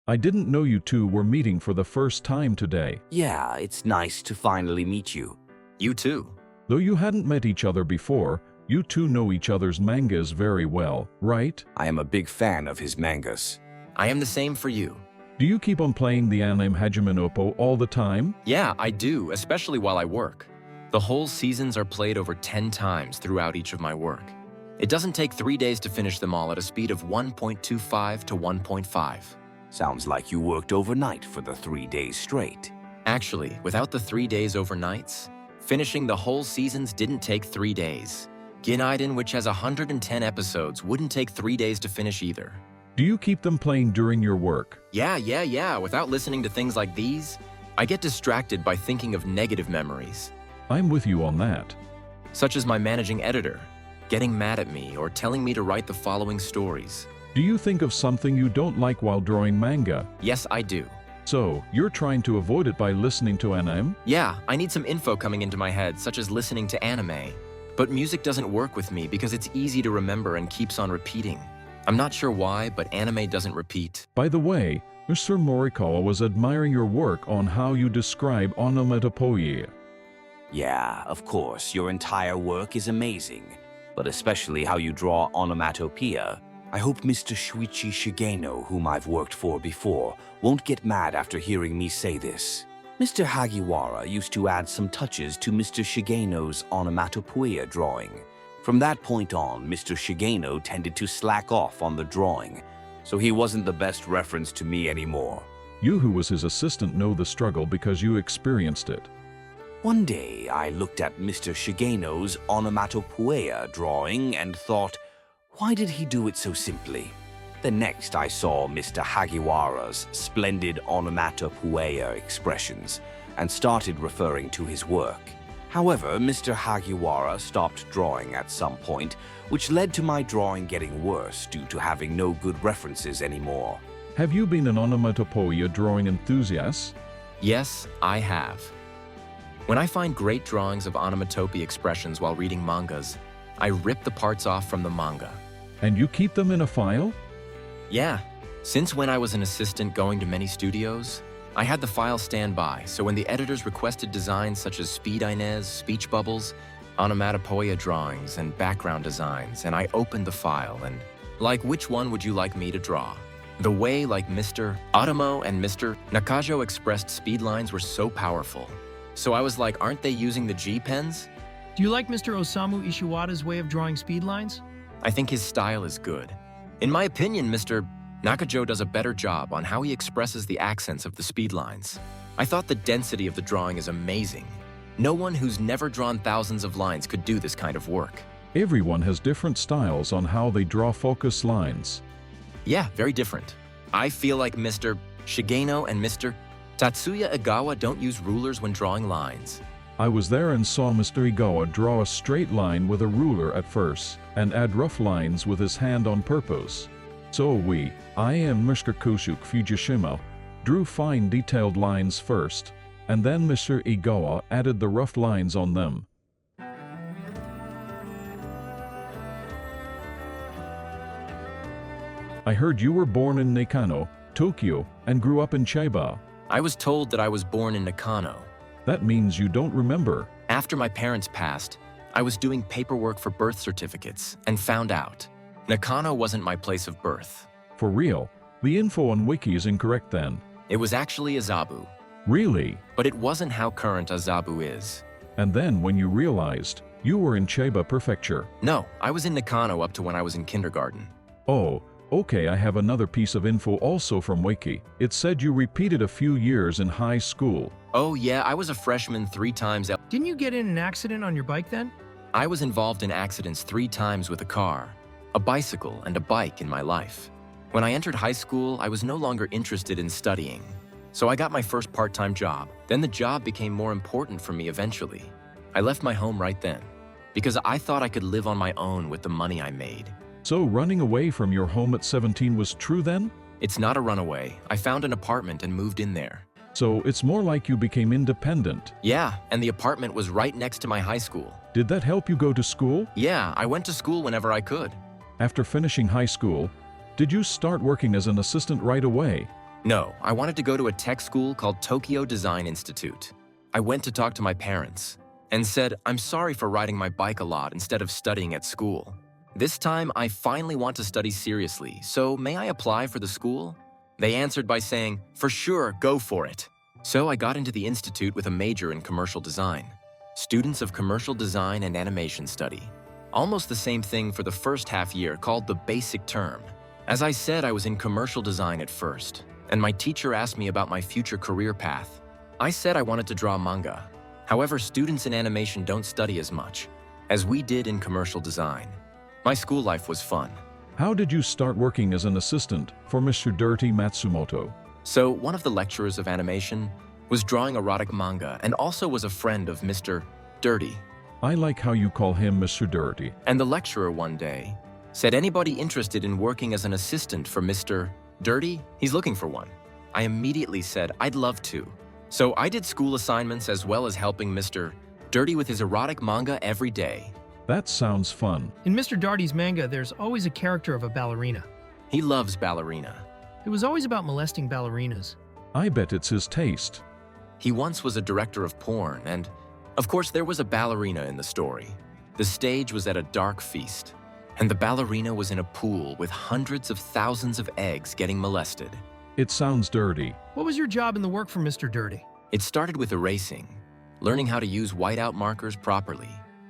I didn't know you two were meeting for the first time today. Yeah, it's nice to finally meet you. You too. Though you hadn't met each other before, you two know each other's mangas very well, right? I am a big fan of his mangas. I am the same for you. Do you keep on playing the anime Hajime no Ippo all the time? Yeah, I do, especially while I work. The whole seasons are played over 10 times throughout each of my work. It doesn't take 3 days to finish them all at a speed of 1.25 to 1.5. Sounds like you worked overnight for the 3 days straight. Actually, without the 3 days overnights, finishing the whole seasons didn't take 3 days. Ginaiden, which has 110 episodes, wouldn't take 3 days to finish either. Do you keep them playing during your work? Yeah. Without listening to things like these, I get distracted by thinking of negative memories. I'm with you on that. Such as my managing editor, getting mad at me or telling me to write the following stories. Do you think of something you don't like while drawing manga? Yes, I do. So, you're trying to avoid it by listening to anime? Yeah, I need some info coming into my head, such as listening to anime. But music doesn't work with me because it's easy to remember and keeps on repeating. I'm not sure why, but anime doesn't repeat. By the way, Mr. Morikawa was admiring your work on how you describe onomatopoeia. Yeah, of course, your entire work is amazing, but especially how you draw onomatopoeia. I hope Mr. Shuichi Shigeno, whom I've worked for before, won't get mad after hearing me say this. Mr. Hagiwara used to add some touches to Mr. Shigeno's onomatopoeia drawing. From that point on, Mr. Shigeno tended to slack off on the drawing, so he wasn't the best reference to me anymore. You who was his assistant know the struggle because you experienced it. One day, I looked at Mr. Shigeno's onomatopoeia drawing and thought, why did he do it so simply? The next I saw Mr. Hagiwara's splendid onomatopoeia expressions and started referring to his work. However, Mr. Hagiwara stopped drawing at some point, which led to my drawing getting worse due to having no good references anymore. Have you been an onomatopoeia drawing enthusiast? Yes, I have. When I find great drawings of onomatopoeia expressions while reading mangas, I rip the parts off from the manga. And you keep them in a file? Yeah, since when I was an assistant going to many studios, I had the file stand by, so when the editors requested designs such as speed inez, speech bubbles, onomatopoeia drawings, and background designs, and I opened the file and, like, which one would you like me to draw? The way, like, Mr. Otomo and Mr. Nakajo expressed speed lines were so powerful. So I was like, aren't they using the G pens? Do you like Mr. Osamu Ishiwada's way of drawing speed lines? I think his style is good. In my opinion, Mr. Nakajo does a better job on how he expresses the accents of the speed lines. I thought the density of the drawing is amazing. No one who's never drawn thousands of lines could do this kind of work. Everyone has different styles on how they draw focus lines. Yeah, very different. I feel like Mr. Shigeno and Mr. Tatsuya Egawa don't use rulers when drawing lines. I was there and saw Mr. Igawa draw a straight line with a ruler at first, and add rough lines with his hand on purpose. So I and Mr. Kosuke Fujishima, drew fine detailed lines first, and then Mr. Igawa added the rough lines on them. I heard you were born in Nakano, Tokyo, and grew up in Chiba. I was told that I was born in Nakano. That means you don't remember. After my parents passed, I was doing paperwork for birth certificates and found out Nakano wasn't my place of birth. For real, the info on Wiki is incorrect then. It was actually Azabu. Really? But it wasn't how current Azabu is. And then when you realized, you were in Chiba Prefecture. No, I was in Nakano up to when I was in kindergarten. Oh, okay, I have another piece of info also from Wiki. It said you repeated a few years in high school. Oh yeah, I was a freshman 3 times. Didn't you get in an accident on your bike then? I was involved in accidents 3 times with a car, a bicycle, and a bike in my life. When I entered high school, I was no longer interested in studying. So I got my first part-time job. Then the job became more important for me eventually. I left my home right then, because I thought I could live on my own with the money I made. So running away from your home at 17 was true then? It's not a runaway. I found an apartment and moved in there. So it's more like you became independent. Yeah, and the apartment was right next to my high school. Did that help you go to school? Yeah, I went to school whenever I could. After finishing high school, did you start working as an assistant right away? No, I wanted to go to a tech school called Tokyo Design Institute. I went to talk to my parents and said, I'm sorry for riding my bike a lot instead of studying at school. This time, I finally want to study seriously, so may I apply for the school? They answered by saying, for sure, go for it. So I got into the institute with a major in commercial design. Students of commercial design and animation study. Almost the same thing for the first half year called the basic term. As I said, I was in commercial design at first, and my teacher asked me about my future career path. I said I wanted to draw manga. However, students in animation don't study as much as we did in commercial design. My school life was fun. How did you start working as an assistant for Mr. Dirty Matsumoto? So one of the lecturers of animation was drawing erotic manga and also was a friend of Mr. Dirty. I like how you call him Mr. Dirty. And the lecturer one day said, anybody interested in working as an assistant for Mr. Dirty? He's looking for one. I immediately said, I'd love to. So I did school assignments as well as helping Mr. Dirty with his erotic manga every day. That sounds fun. In Mr. Darty's manga, there's always a character of a ballerina. He loves ballerina. It was always about molesting ballerinas. I bet it's his taste. He once was a director of porn, and of course there was a ballerina in the story. The stage was at a dark feast, and the ballerina was in a pool with hundreds of thousands of eggs getting molested. It sounds dirty. What was your job in the work for Mr. Dirty? It started with erasing, learning how to use whiteout markers properly,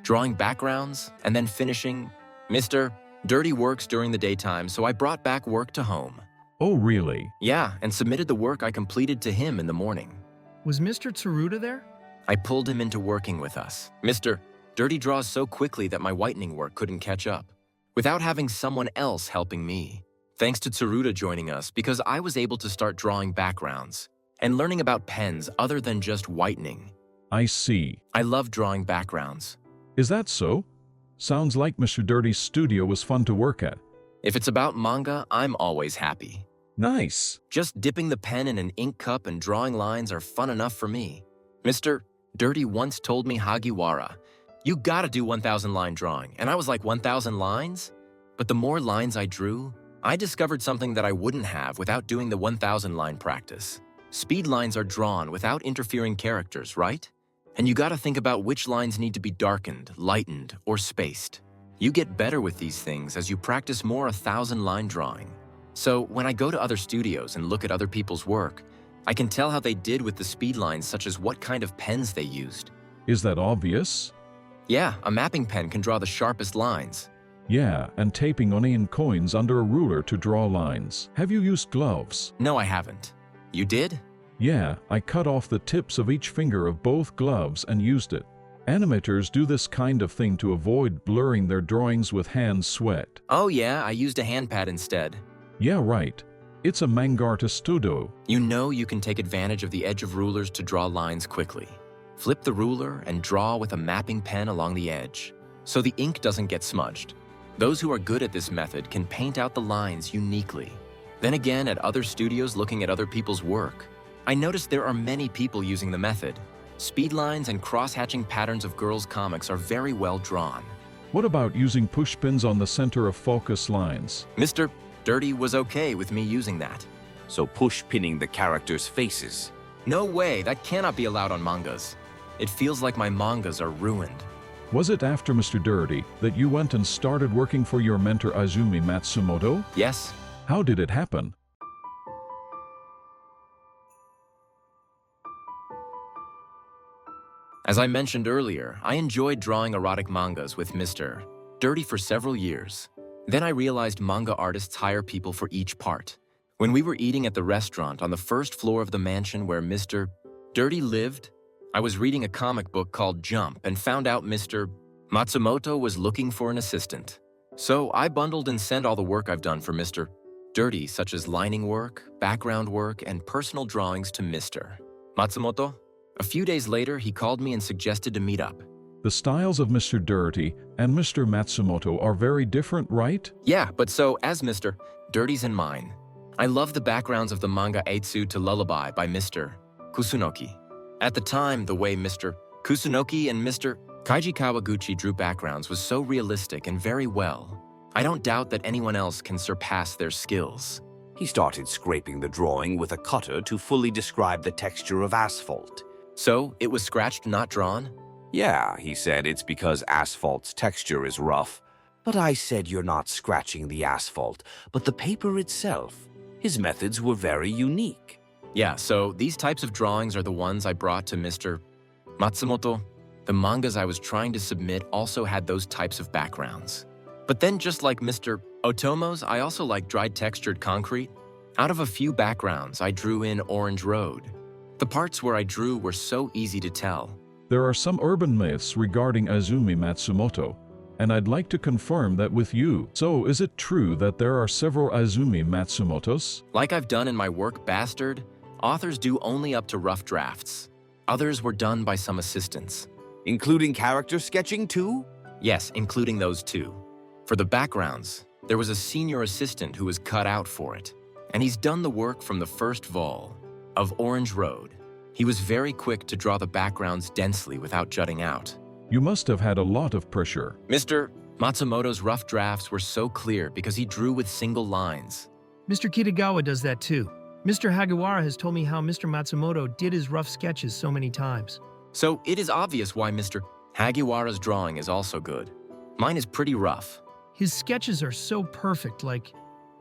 drawing backgrounds, and then finishing. Mr. Dirty works during the daytime, so I brought back work to home. Oh, really? Yeah, and submitted the work I completed to him in the morning. Was Mr. Tsuruta there? I pulled him into working with us. Mr. Dirty draws so quickly that my whitening work couldn't catch up, without having someone else helping me. Thanks to Tsuruta joining us, because I was able to start drawing backgrounds and learning about pens other than just whitening. I see. I love drawing backgrounds. Is that so? Sounds like Mr. Dirty's studio was fun to work at. If it's about manga, I'm always happy. Nice. Just dipping the pen in an ink cup and drawing lines are fun enough for me. Mr. Dirty once told me, Hagiwara, you gotta do 1,000 line drawing. And I was like, 1,000 lines? But the more lines I drew, I discovered something that I wouldn't have without doing the 1,000 line practice. Speed lines are drawn without interfering characters, right? And you gotta think about which lines need to be darkened, lightened, or spaced. You get better with these things as you practice more 1,000 line drawing. So when I go to other studios and look at other people's work, I can tell how they did with the speed lines, such as what kind of pens they used. Is that obvious? Yeah, a mapping pen can draw the sharpest lines. Yeah, and taping onion coins under a ruler to draw lines. Have you used gloves? No, I haven't. You did? Yeah, I cut off the tips of each finger of both gloves and used it. Animators do this kind of thing to avoid blurring their drawings with hand sweat. Oh yeah, I used a hand pad instead. Yeah, right. It's a manga artist studio. You know you can take advantage of the edge of rulers to draw lines quickly. Flip the ruler and draw with a mapping pen along the edge, so the ink doesn't get smudged. Those who are good at this method can paint out the lines uniquely. Then again, at other studios looking at other people's work, I noticed there are many people using the method. Speed lines and cross-hatching patterns of girls' comics are very well drawn. What about using push pins on the center of focus lines? Mr. Dirty was okay with me using that. So push pinning the characters' faces. No way, that cannot be allowed on mangas. It feels like my mangas are ruined. Was it after Mr. Dirty that you went and started working for your mentor Izumi Matsumoto? Yes. How did it happen? As I mentioned earlier, I enjoyed drawing erotic mangas with Mr. Dirty for several years. Then I realized manga artists hire people for each part. When we were eating at the restaurant on the first floor of the mansion where Mr. Dirty lived, I was reading a comic book called Jump and found out Mr. Matsumoto was looking for an assistant. So I bundled and sent all the work I've done for Mr. Dirty, such as lining work, background work, and personal drawings to Mr. Matsumoto. A few days later, he called me and suggested to meet up. The styles of Mr. Dirty and Mr. Matsumoto are very different, right? Yeah, but so as Mr. Dirty's and mine. I love the backgrounds of the manga Eitsu to Lullaby by Mr. Kusunoki. At the time, the way Mr. Kusunoki and Mr. Kaiji Kawaguchi drew backgrounds was so realistic and very well. I don't doubt that anyone else can surpass their skills. He started scraping the drawing with a cutter to fully describe the texture of asphalt. So, it was scratched, not drawn? Yeah, he said it's because asphalt's texture is rough. But I said you're not scratching the asphalt, but the paper itself. His methods were very unique. Yeah, so these types of drawings are the ones I brought to Mr. Matsumoto. The mangas I was trying to submit also had those types of backgrounds. But then just like Mr. Otomo's, I also like dried textured concrete. Out of a few backgrounds, I drew in Orange Road. The parts where I drew were so easy to tell. There are some urban myths regarding Izumi Matsumoto, and I'd like to confirm that with you. So is it true that there are several Izumi Matsumotos? Like I've done in my work Bastard, authors do only up to rough drafts. Others were done by some assistants. Including character sketching too? Yes, including those two. For the backgrounds, there was a senior assistant who was cut out for it, and he's done the work from the first vol of Orange Road. He was very quick to draw the backgrounds densely without jutting out. You must have had a lot of pressure. Mr. Matsumoto's rough drafts were so clear because he drew with single lines. Mr. Kitagawa does that too. Mr. Hagiwara has told me how Mr. Matsumoto did his rough sketches so many times. So it is obvious why Mr. Hagiwara's drawing is also good. Mine is pretty rough. His sketches are so perfect, like,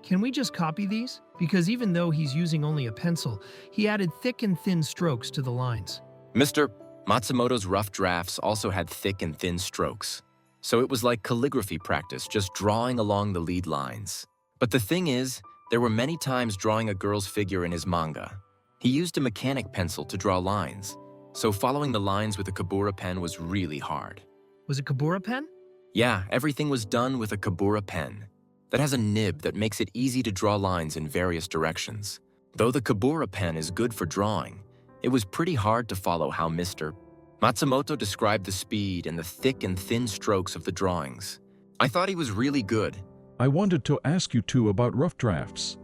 can we just copy these? Because even though he's using only a pencil, he added thick and thin strokes to the lines. Mr. Matsumoto's rough drafts also had thick and thin strokes. So it was like calligraphy practice, just drawing along the lead lines. But the thing is, there were many times drawing a girl's figure in his manga. He used a mechanic pencil to draw lines, so following the lines with a Kabura pen was really hard. Was it Kabura pen? Yeah, everything was done with a Kabura pen that has a nib that makes it easy to draw lines in various directions. Though the Kabura pen is good for drawing, it was pretty hard to follow how Mr. Matsumoto described the speed and the thick and thin strokes of the drawings. I thought he was really good. I wanted to ask you too about rough drafts.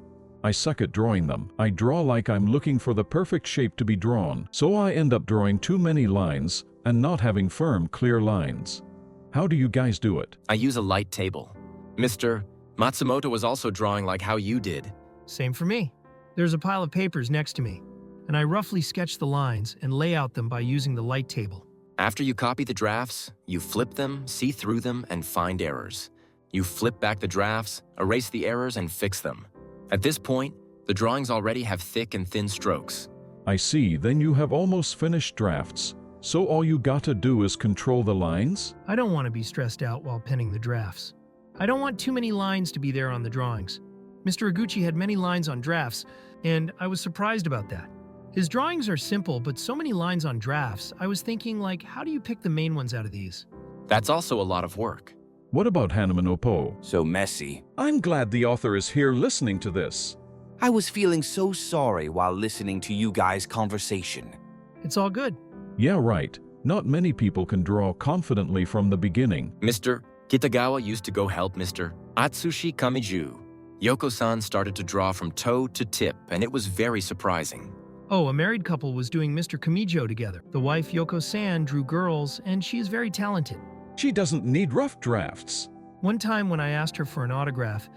I suck at drawing them. I draw like I'm looking for the perfect shape to be drawn, so I end up drawing too many lines and not having firm, clear lines. How do you guys do it? I use a light table. Mr. Matsumoto was also drawing like how you did. Same for me. There's a pile of papers next to me, and I roughly sketch the lines and lay out them by using the light table. After you copy the drafts, you flip them, see through them, and find errors. You flip back the drafts, erase the errors, and fix them. At this point, the drawings already have thick and thin strokes. I see, then you have almost finished drafts, so all you gotta do is control the lines? I don't want to be stressed out while penning the drafts. I don't want too many lines to be there on the drawings. Mr. Iguchi had many lines on drafts, and I was surprised about that. His drawings are simple, but so many lines on drafts, I was thinking, like, how do you pick the main ones out of these? That's also a lot of work. What about Hanuma no Po? So messy. I'm glad the author is here listening to this. I was feeling so sorry while listening to you guys' conversation. It's all good. Yeah, right. Not many people can draw confidently from the beginning. Mr. Kitagawa used to go help Mr. Atsushi Kamiju. Yoko-san started to draw from toe to tip, and it was very surprising. Oh, a married couple was doing Mr. Kamijo together. The wife, Yoko-san, drew girls, and she is very talented. She doesn't need rough drafts. One time when I asked her for an autograph,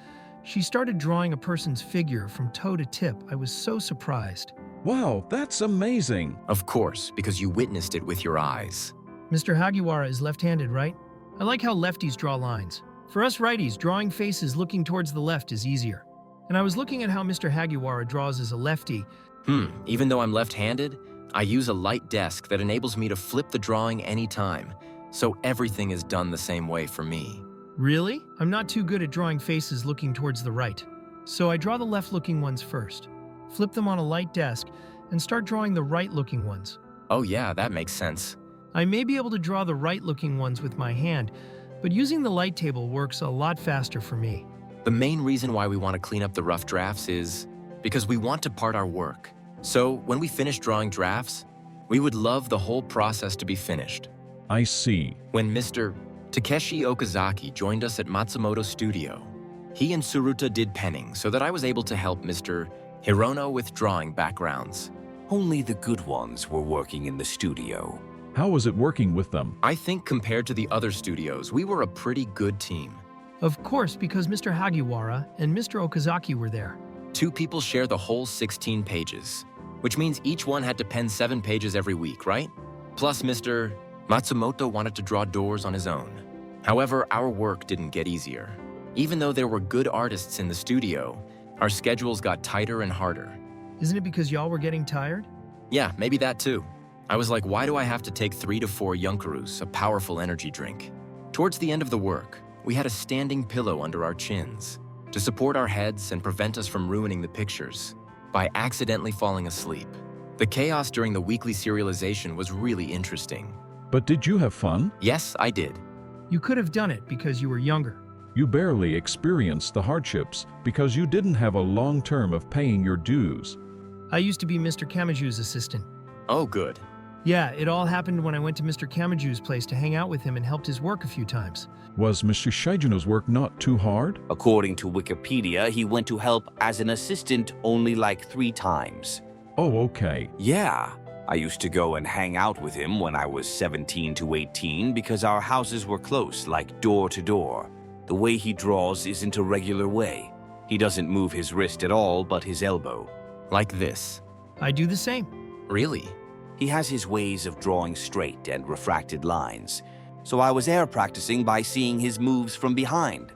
she started drawing a person's figure from toe to tip. I was so surprised. Wow, that's amazing. Of course, because you witnessed it with your eyes. Mr. Hagiwara is left-handed, right? I like how lefties draw lines. For us righties, drawing faces looking towards the left is easier. And I was looking at how Mr. Hagiwara draws as a lefty. Even though I'm left-handed, I use a light desk that enables me to flip the drawing anytime, so everything is done the same way for me. Really? I'm not too good at drawing faces looking towards the right. So I draw the left-looking ones first, flip them on a light desk, and start drawing the right-looking ones. Oh yeah, that makes sense. I may be able to draw the right-looking ones with my hand, but using the light table works a lot faster for me. The main reason why we want to clean up the rough drafts is because we want to part our work. So when we finish drawing drafts, we would love the whole process to be finished. I see. When Mr. Takeshi Okazaki joined us at Matsumoto's studio, he and Suruta did penning so that I was able to help Mr. Hirono with drawing backgrounds. Only the good ones were working in the studio. How was it working with them? I think compared to the other studios, we were a pretty good team. Of course, because Mr. Hagiwara and Mr. Okazaki were there. 2 people share the whole 16 pages, which means each one had to pen 7 pages every week, right? Plus, Mr. Matsumoto wanted to draw doors on his own. However, our work didn't get easier. Even though there were good artists in the studio, our schedules got tighter and harder. Isn't it because y'all were getting tired? Yeah, maybe that too. I was like, why do I have to take 3 to 4 Yunkarus, a powerful energy drink? Towards the end of the work, we had a standing pillow under our chins to support our heads and prevent us from ruining the pictures by accidentally falling asleep. The chaos during the weekly serialization was really interesting. But did you have fun? Yes, I did. You could have done it because you were younger. You barely experienced the hardships because you didn't have a long term of paying your dues. I used to be Mr. Kamaju's assistant. Oh, good. Yeah, it all happened when I went to Mr. Kamaju's place to hang out with him and helped his work a few times. Was Mr. Shigenu's work not too hard? According to Wikipedia, he went to help as an assistant only like 3 times. Oh, okay. Yeah, I used to go and hang out with him when I was 17 to 18 because our houses were close, like door to door. The way he draws isn't a regular way. He doesn't move his wrist at all but his elbow. Like this. I do the same. Really? He has his ways of drawing straight and refracted lines. So I was air practicing by seeing his moves from behind.